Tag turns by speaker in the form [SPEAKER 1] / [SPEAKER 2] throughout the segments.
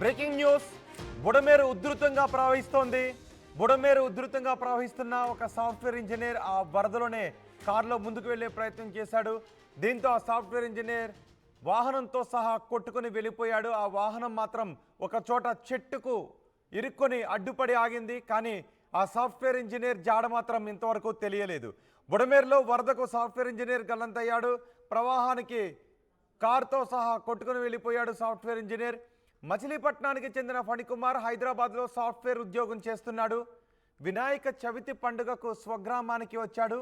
[SPEAKER 1] Breaking news. Budameru ఉధృతంగా ప్రవహిస్తోంది. బుడమేరు ఉధృతంగా ప్రవహిస్తున్న ఒక సాఫ్ట్వేర్ ఇంజనీర్ ఆ వరదలోనే కారులో ముందుకు వెళ్లే ప్రయత్నం చేశాడు. దీంతో ఆ సాఫ్ట్వేర్ ఇంజనీర్ వాహనంతో సహా కొట్టుకుని వెళ్ళిపోయాడు. ఆ వాహనం మాత్రం ఒక చోట చెట్టుకు ఇరుక్కొని అడ్డుపడి ఆగింది. కానీ ఆ సాఫ్ట్వేర్ ఇంజనీర్ జాడ మాత్రం ఇంతవరకు తెలియలేదు. బుడమేరులో వరదకు సాఫ్ట్వేర్ ఇంజనీర్ గల్లంతయ్యాడు. ప్రవాహానికి కారుతో సహా కొట్టుకుని వెళ్ళిపోయాడు సాఫ్ట్వేర్ ఇంజనీర్. మచిలీపట్నానికి చెందిన ఫణికుమార్ హైదరాబాద్లో సాఫ్ట్వేర్ ఉద్యోగం చేస్తున్నాడు. వినాయక చవితి పండుగకు స్వగ్రామానికి వచ్చాడు.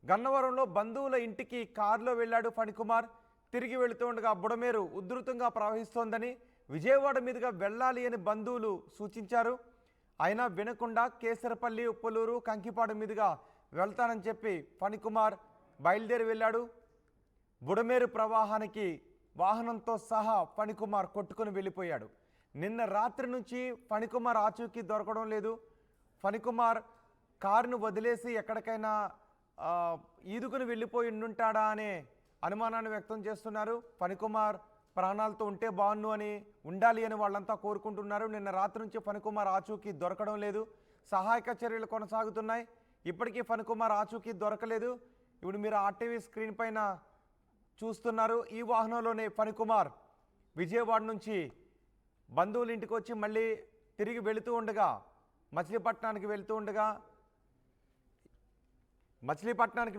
[SPEAKER 1] గన్నవరంలో బంధువుల ఇంటికి కారులో వెళ్ళాడు ఫణికుమార్. తిరిగి వెళుతుండగా బుడమేరు ఉధృతంగా ప్రవహిస్తోందని, విజయవాడ మీదుగా వెళ్ళాలి అని బంధువులు సూచించారు. అయినా వినకుండా కేసరపల్లి, ఉప్పలూరు, కంకిపాడు మీదుగా వెళ్తానని చెప్పి ఫణికుమార్ బయలుదేరి వెళ్ళాడు. బుడమేరు ప్రవాహానికి వాహనంతో సహా ఫణికుమార్ కొట్టుకుని వెళ్ళిపోయాడు. నిన్న రాత్రి నుంచి ఫణికుమార్ ఆచూకీ దొరకడం లేదు. ఫణికుమార్ కారును వదిలేసి ఎక్కడికైనా ఈదుకుని వెళ్ళిపోయి ఉండుంటాడా అనే అనుమానాన్ని వ్యక్తం చేస్తున్నారు. ఫణికుమార్ ప్రాణాలతో ఉంటే బాగుండు అని, ఉండాలి అని వాళ్ళంతా కోరుకుంటున్నారు. నిన్న రాత్రి నుంచి ఫణికుమార్ ఆచూకీ దొరకడం లేదు. సహాయక చర్యలు కొనసాగుతున్నాయి. ఇప్పటికీ ఫణికుమార్ ఆచూకీ దొరకలేదు. ఇప్పుడు మీరు ఆర్టీవీ స్క్రీన్ పైన చూస్తున్నారు. ఈ వాహనంలోనే ఫణికుమార్ విజయవాడ నుంచి బంధువుల ఇంటికి వచ్చి మళ్ళీ తిరిగి వెళుతూ ఉండగా మచిలీపట్నానికి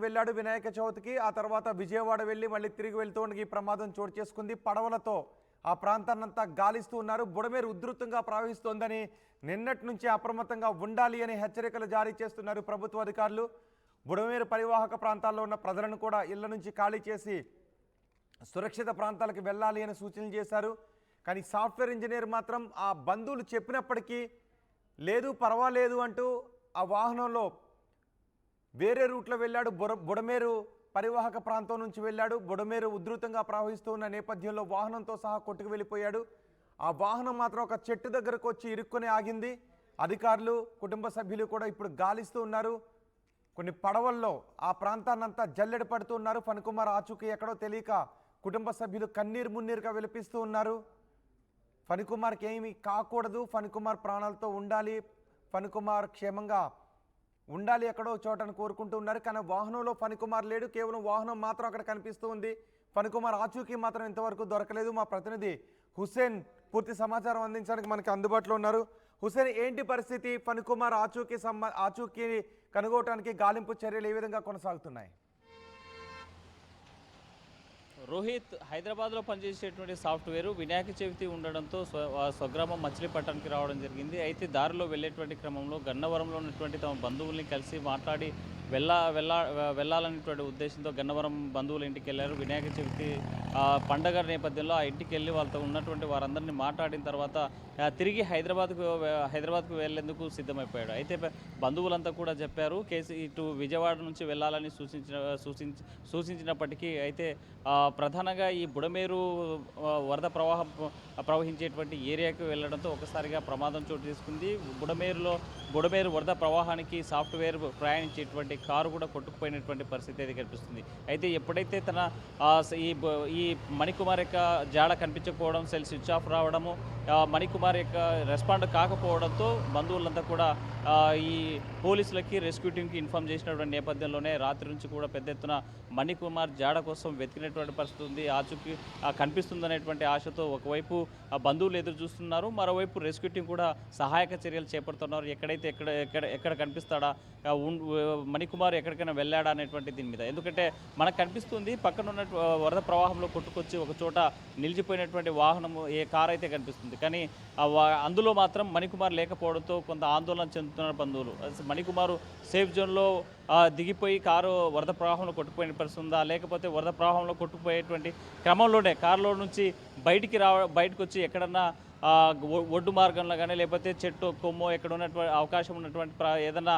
[SPEAKER 1] వెళ్ళాడు వినాయక చవితికి. ఆ తర్వాత విజయవాడ వెళ్ళి మళ్ళీ తిరిగి వెళ్తూ ఉండగా ఈ ప్రమాదం చోటు చేసుకుంది. పడవలతో ఆ ప్రాంతాన్నంతా గాలిస్తూ ఉన్నారు. బుడమేరు ఉధృతంగా ప్రవహిస్తోందని నిన్నటి నుంచి అప్రమత్తంగా ఉండాలి అని హెచ్చరికలు జారీ చేస్తున్నారు ప్రభుత్వ అధికారులు. బుడమేరు పరివాహక ప్రాంతాల్లో ఉన్న ప్రజలను కూడా ఇళ్ల నుంచి ఖాళీ చేసి సురక్షిత ప్రాంతాలకు వెళ్ళాలి అని సూచనలు చేశారు. కానీ సాఫ్ట్వేర్ ఇంజనీర్ మాత్రం ఆ బంధువులు చెప్పినప్పటికీ లేదు, పర్వాలేదు అంటూ ఆ వాహనంలో వేరే రూట్లో వెళ్ళాడు. బుడమేరు పరివాహక ప్రాంతం నుంచి వెళ్ళాడు. బుడమేరు ఉధృతంగా ప్రవహిస్తున్న నేపథ్యంలో వాహనంతో సహా కొట్టుకు వెళ్ళిపోయాడు. ఆ వాహనం మాత్రం ఒక చెట్టు దగ్గరకు వచ్చి ఇరుక్కుని ఆగింది. అధికారులు, కుటుంబ సభ్యులు కూడా ఇప్పుడు గాలిస్తూ ఉన్నారు. కొన్ని పడవల్లో ఆ ప్రాంతాన్నంతా జల్లెడ పడుతూ ఉన్నారు. ఫణికుమార్ ఆచూకీ ఎక్కడో తెలియక కుటుంబ సభ్యులు కన్నీరు మున్నీరుగా విలపిస్తూ ఉన్నారు. ఫణికుమార్కి ఏమీ కాకూడదు, ఫణికుమార్ ప్రాణాలతో ఉండాలి, ఫణికుమార్ క్షేమంగా ఉండాలి ఎక్కడో చోటని కోరుకుంటూ ఉన్నారు. కానీ వాహనంలో ఫణికుమార్ లేడు. కేవలం వాహనం మాత్రం అక్కడ కనిపిస్తూ ఉంది. ఫణికుమార్ ఆచూకీ మాత్రం ఇంతవరకు దొరకలేదు. మా ప్రతినిధి హుస్సేన్ పూర్తి సమాచారం అందించడానికి మనకి అందుబాటులో ఉన్నారు. హుస్సేన్, ఏంటి పరిస్థితి? ఫణికుమార్ ఆచూకీ కనుగోవటానికి గాలింపు చర్యలు ఏ విధంగా కొనసాగుతున్నాయి?
[SPEAKER 2] రోహిత్, హైదరాబాద్లో పనిచేసేటువంటి సాఫ్ట్వేర్ వినాయక చవితి ఉండడంతో స్వగ్రామం మచిలీపట్నానికి రావడం జరిగింది. అయితే దారిలో వెళ్ళేటువంటి క్రమంలో గన్నవరంలో ఉన్నటువంటి తమ బంధువుల్ని కలిసి మాట్లాడి వెళ్ళాలనేటువంటి ఉద్దేశంతో గన్నవరం బంధువుల ఇంటికి వెళ్ళారు. వినాయక చవితి పండగ నేపథ్యంలో ఆ ఇంటికి వెళ్ళి వాళ్ళతో ఉన్నటువంటి వారందరినీ మాట్లాడిన తర్వాత తిరిగి హైదరాబాద్కు వెళ్లేందుకు సిద్ధమైపోయాడు. అయితే బంధువులంతా కూడా చెప్పారు ఇటు విజయవాడ నుంచి వెళ్ళాలని సూచించినప్పటికీ అయితే ప్రధానంగా ఈ బుడమేరు వరద ప్రవహించేటువంటి ఏరియాకు వెళ్ళడంతో ఒకసారిగా ప్రమాదం చోటు తీసుకుంది. బుడమేరు వరద ప్రవాహానికి సాఫ్ట్వేర్ ప్రయాణించేటువంటి కారు కూడా కొట్టుకుపోయినటువంటి పరిస్థితి అయితే కనిపిస్తుంది. అయితే ఎప్పుడైతే తన ఈ మణికుమార్ యొక్క జాడ కనిపించకపోవడం, సెల్ స్విచ్ ఆఫ్ రావడము, మణికుమార్ యొక్క రెస్పాండ్ కాకపోవడంతో బంధువులంతా కూడా ఈ పోలీసులకి, రెస్క్యూ టీంకి ఇన్ఫార్మ్ చేసినటువంటి నేపథ్యంలోనే రాత్రి నుంచి కూడా పెద్ద ఎత్తున మణికుమార్ జాడ కోసం వెతికినటువంటి పరిస్థితి ఉంది. ఆచూకీ కనిపిస్తుందనేటువంటి ఆశతో ఒకవైపు బంధువులు ఎదురు చూస్తున్నారు, మరోవైపు రెస్క్యూ టీం కూడా సహాయక చర్యలు చేపడుతున్నారు. ఎక్కడ కనిపిస్తాడా, మణికుమార్ ఎక్కడికైనా వెళ్ళాడా అనేటువంటి దీని మీద. ఎందుకంటే మనకు కనిపిస్తుంది పక్కన ఉన్న వరద ప్రవాహంలో కొట్టుకొచ్చి ఒక చోట నిలిచిపోయినటువంటి వాహనము, ఏ కారు అయితే కనిపిస్తుంది. కానీ అందులో మాత్రం మణికుమార్ లేకపోవడంతో కొంత ఆందోళన చెందుతున్నారు బంధువులు. మణికుమార్ సేఫ్ జోన్లో దిగిపోయి కారు వరద ప్రవాహంలో కొట్టుకుపోయిన పరిస్థితి ఉందా, లేకపోతే వరద ప్రవాహంలో కొట్టుకుపోయేటువంటి క్రమంలోనే కారులో నుంచి బయటకు వచ్చి ఎక్కడన్నా ఒడ్డు మార్గంలో కానీ లేకపోతే చెట్టు కొమ్మో ఎక్కడ ఉన్నటువంటి అవకాశం ఉన్నటువంటి ఏదన్నా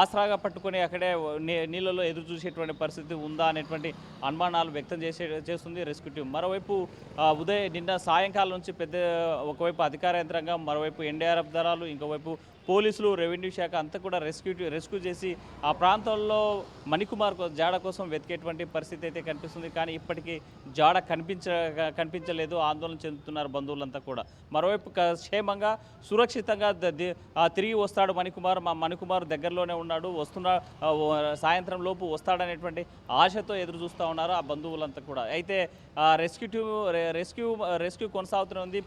[SPEAKER 2] ఆసరాగా పట్టుకొని అక్కడే నీళ్ళలో ఎదురు చూసేటువంటి పరిస్థితి ఉందా అనేటువంటి అనుమానాలు వ్యక్తం చేస్తుంది రెస్క్యూ టీం. మరోవైపు నిన్న సాయంకాలం నుంచి ఒకవైపు అధికార యంత్రాంగం, మరోవైపు ఎన్డీఆర్ఎఫ్ దళాలు, ఇంకోవైపు పోలీసులు, రెవెన్యూ శాఖ అంతా కూడా రెస్క్యూ చేసి ఆ ప్రాంతంలో మణికుమార్ జాడ కోసం వెతికేటువంటి పరిస్థితి అయితే కనిపిస్తుంది. కానీ ఇప్పటికీ జాడ కనిపించలేదు. ఆందోళన చెందుతున్నారు బంధువులంతా కూడా. మరోవైపు క్షేమంగా సురక్షితంగా తిరిగి వస్తాడు మణికుమార్. మా మణికుమార్ దగ్గరలోనే ఉన్నాడు, సాయంత్రం లోపు వస్తాడనేటువంటి ఆశతో ఎదురు చూస్తూ ఉన్నారు ఆ బంధువులంతా కూడా. అయితే రెస్క్యూ కొనసాగుతుంది.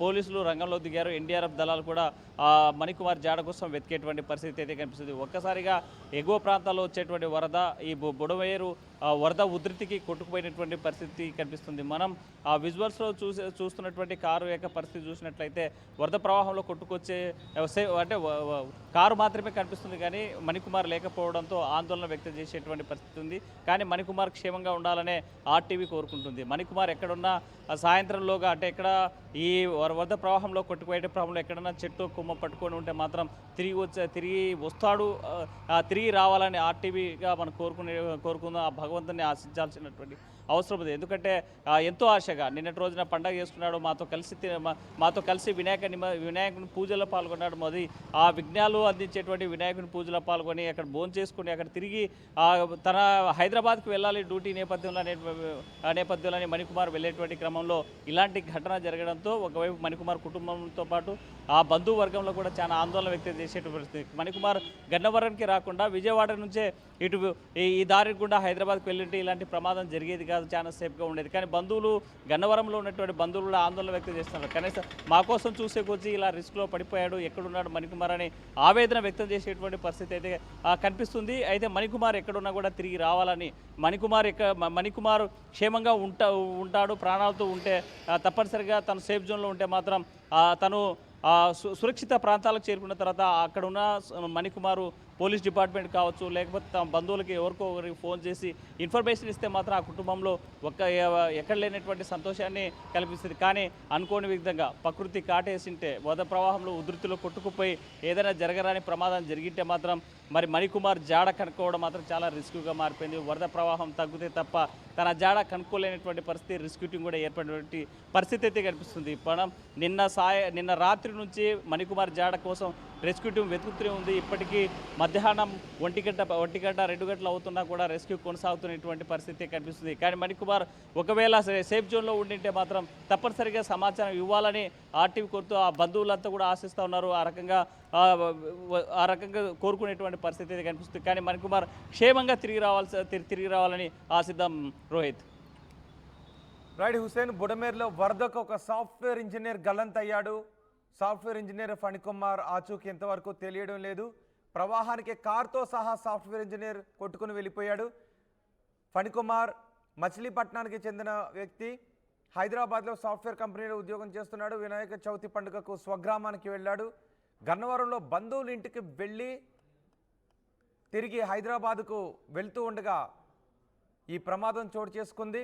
[SPEAKER 2] పోలీసులు రంగంలో దిగారు. ఎన్డీఆర్ఎఫ్ దళాలు కూడా మణికుమార్ జాడ కోసం వెతికేటువంటి పరిస్థితి అయితే కనిపిస్తుంది. ఒక్కసారిగా ఎగువ ప్రాంతాల్లో వచ్చేటువంటి వరద ఈ బుడమేరు వరద ఉధృతికి కొట్టుకుపోయినటువంటి పరిస్థితి కనిపిస్తుంది. మనం ఆ విజువల్స్లో చూస్తున్నటువంటి కారు యొక్క పరిస్థితి చూసినట్లయితే వరద ప్రవాహంలో కొట్టుకొచ్చే అంటే కారు మాత్రమే కనిపిస్తుంది, కానీ మణికుమార్ లేకపోవడంతో ఆందోళన వ్యక్తం చేసేటువంటి పరిస్థితి ఉంది. కానీ మణికుమార్ క్షేమంగా ఉండాలనే ఆర్టీవీ కోరుకుంటుంది. మణికుమార్ ఎక్కడున్నా సాయంత్రంలోగా అంటే ఎక్కడ ఈ వరద ప్రవాహంలో కొట్టుకుపోయే ప్రవాహంలో ఎక్కడన్నా చెట్టు కొమ్మ పట్టుకొని ఉంటే మాత్రం తిరిగి వస్తాడు, తిరిగి రావాలని ఆర్టీవీగా మనం కోరుకుందాం. ఆ భగవంతుని ఆశించాల్సినటువంటి అవసరం ఉంది. ఎందుకంటే ఎంతో ఆశగా నిన్నటి రోజున పండగ చేసుకున్నాడు, మాతో కలిసి వినాయకుని పూజలో పాల్గొన్నాడు. మరి ఆ విఘ్నాలు అందించేటువంటి వినాయకుని పూజలో పాల్గొని అక్కడ భోజనం చేసుకుని అక్కడ తిరిగి తన హైదరాబాద్కు వెళ్ళాలి డ్యూటీ నేపథ్యంలోని మణికుమార్ వెళ్ళేటువంటి క్రమంలో ఇలాంటి ఘటన జరగడంతో ఒకవైపు మణికుమార్ కుటుంబంతో పాటు ఆ బంధువర్గంలో కూడా చాలా ఆందోళన వ్యక్తం చేసేటువంటి పరిస్థితి. మణికుమార్ గన్నవరంకి రాకుండా విజయవాడ నుంచే ఇటు ఈ దారి గుండా హైదరాబాద్కి వెళ్ళింటే ఇలాంటి ప్రమాదం జరిగేది కాదు, చాలా సేఫ్గా ఉండేది. కానీ బంధువులు గన్నవరంలో ఉన్నటువంటి బంధువులు కూడా ఆందోళన వ్యక్తం చేస్తున్నారు. కనీసం మా కోసం చూసేకొచ్చి ఇలా రిస్క్లో పడిపోయాడు, ఎక్కడున్నాడు మణికుమార్ అని ఆవేదన వ్యక్తం చేసేటువంటి పరిస్థితి అయితే కనిపిస్తుంది. అయితే మణికుమార్ ఎక్కడున్నా కూడా తిరిగి రావాలని, మణికుమార్ క్షేమంగా ఉంటాడు, ప్రాణాలతో ఉంటే తప్పనిసరిగా తను సేఫ్ జోన్లో ఉంటే మాత్రం తను సురక్షిత ప్రాంతాలకు చేరుకున్న తర్వాత అక్కడున్న మణికుమారు పోలీస్ డిపార్ట్మెంట్ కావచ్చు, లేకపోతే తమ బంధువులకి ఒకరికి ఫోన్ చేసి ఇన్ఫర్మేషన్ ఇస్తే మాత్రం ఆ కుటుంబంలో ఎక్కడ లేనటువంటి సంతోషాన్ని కల్పిస్తుంది. కానీ అనుకోని విధంగా ప్రకృతి కాటేసింటే వరద ప్రవాహంలో ఉధృతిలో కొట్టుకుపోయి ఏదైనా జరగరాని ప్రమాదం జరిగితే మాత్రం మరి మణికుమార్ జాడ కనుక్కోవడం మాత్రం చాలా రిస్క్గా మారిపోయింది. వరద ప్రవాహం తగ్గితే తప్ప తన జాడ కనుక్కోలేనటువంటి పరిస్థితి, రిస్క్యూ టీం కూడా ఏర్పడినటువంటి పరిస్థితి అయితే కనిపిస్తుంది. మనం నిన్న రాత్రి నుంచి మణికుమార్ జాడ కోసం రెస్క్యూ టీం వెతుకుతూనే ఉంది. ఇప్పటికీ మధ్యాహ్నం 1 గంట 2 గంటలు అవుతున్నా కూడా రెస్క్యూ కొనసాగుతున్నటువంటి పరిస్థితి కనిపిస్తుంది. కానీ మణికుమార్ ఒకవేళ సేఫ్ జోన్లో ఉండింటే మాత్రం తప్పనిసరిగా సమాచారం ఇవ్వాలని ఆర్టీవీ కోరుతూ ఆ బంధువులంతా కూడా ఆశిస్తూ ఉన్నారు. ఆ రకంగా కోరుకునేటువంటి పరిస్థితి అయితే కనిపిస్తుంది. కానీ మణికుమార్ క్షేమంగా తిరిగి రావాలని ఆశిద్దాం. రోహిత్.
[SPEAKER 1] రైట్ హుసేన్, బుడమేరులో వరదకు ఒక సాఫ్ట్వేర్ ఇంజనీర్ గల్లంతయ్యాడు. సాఫ్ట్వేర్ ఇంజనీర్ ఫణికుమార్ ఆచూకీ ఎంతవరకు తెలియడం లేదు. ప్రవాహానికి కార్తో సహా సాఫ్ట్వేర్ ఇంజనీర్ కొట్టుకుని వెళ్ళిపోయాడు. ఫణికుమార్ మచిలీపట్నానికి చెందిన వ్యక్తి, హైదరాబాద్లో సాఫ్ట్వేర్ కంపెనీలో ఉద్యోగం చేస్తున్నాడు. వినాయక చవితి పండుగకు స్వగ్రామానికి వెళ్ళాడు. గన్నవరంలో బంధువుల ఇంటికి వెళ్ళి తిరిగి హైదరాబాద్కు వెళ్తూ ఉండగా ఈ ప్రమాదం చోటు చేసుకుంది.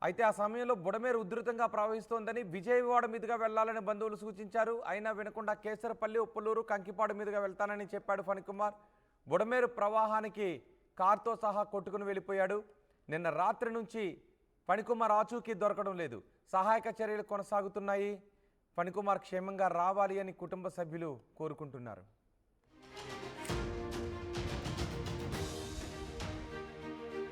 [SPEAKER 1] అయితే ఆ సమయంలో బుడమేరు ఉధృతంగా ప్రవహిస్తోందని విజయవాడ మీదుగా వెళ్లాలని బంధువులు సూచించారు. అయినా వినకుండా కేసరపల్లి, ఉప్పలూరు, కంకిపాడు మీదుగా వెళ్తానని చెప్పాడు ఫణికుమార్. బుడమేరు ప్రవాహానికి కార్తో సహా కొట్టుకుని వెళ్ళిపోయాడు. నిన్న రాత్రి నుంచి ఫణికుమార్ ఆచూకీ దొరకడం లేదు. సహాయక చర్యలు కొనసాగుతున్నాయి. ఫణికుమార్ క్షేమంగా రావాలి అని కుటుంబ సభ్యులు కోరుకుంటున్నారు.